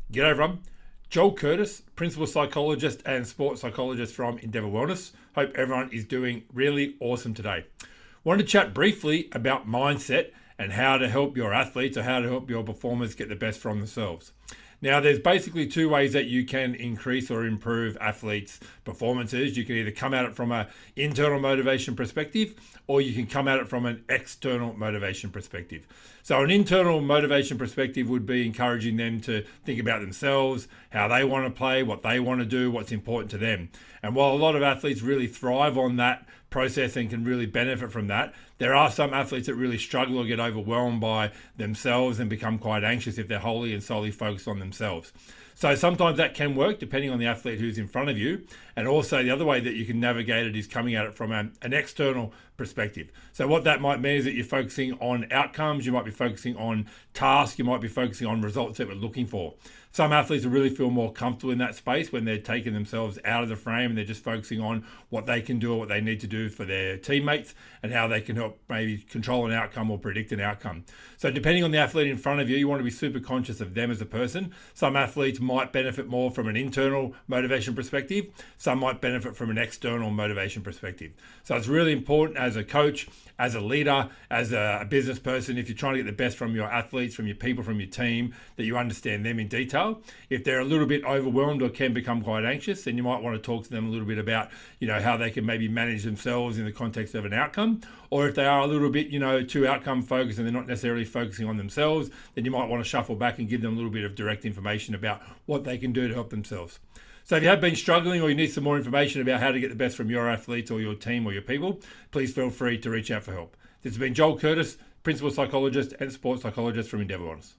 G'day everyone. Joel Curtis, Principal Psychologist and Sports Psychologist from Endeavour Wellness. Hope everyone is doing really awesome today. Wanted to chat briefly about mindset and how to help your athletes or how to help your performers get the best from themselves. Now, there's basically two ways that you can increase or improve athletes' performances. You can either come at it from an internal motivation perspective, or you can come at it from an external motivation perspective. So an internal motivation perspective would be encouraging them to think about themselves, how they want to play, what they want to do, what's important to them. And while a lot of athletes really thrive on that process and can really benefit from that, there are some athletes that really struggle or get overwhelmed by themselves and become quite anxious if they're wholly and solely focused on themselves. So sometimes that can work depending on the athlete who's in front of you. And also the other way that you can navigate it is coming at it from an external perspective. So what that might mean is that you're focusing on outcomes, you might be focusing on tasks, you might be focusing on results that we're looking for. Some athletes will really feel more comfortable in that space when they're taking themselves out of the frame and they're just focusing on what they can do or what they need to do for their teammates and how they can help maybe control an outcome or predict an outcome. So depending on the athlete in front of you, you want to be super conscious of them as a person. Some athletes might benefit more from an internal motivation perspective. Some might benefit from an external motivation perspective. So it's really important as a coach, as a leader, as a business person, if you're trying to get the best from your athletes, from your people, from your team, that you understand them in detail. If they're a little bit overwhelmed or can become quite anxious, then you might want to talk to them a little bit about, how they can maybe manage themselves in the context of an outcome. Or if they are a little bit, too outcome focused and they're not necessarily focusing on themselves, then you might want to shuffle back and give them a little bit of direct information about what they can do to help themselves. So if you have been struggling or you need some more information about how to get the best from your athletes or your team or your people, please feel free to reach out for help. This has been Joel Curtis, Principal Psychologist and Sports Psychologist from Endeavour Wellness.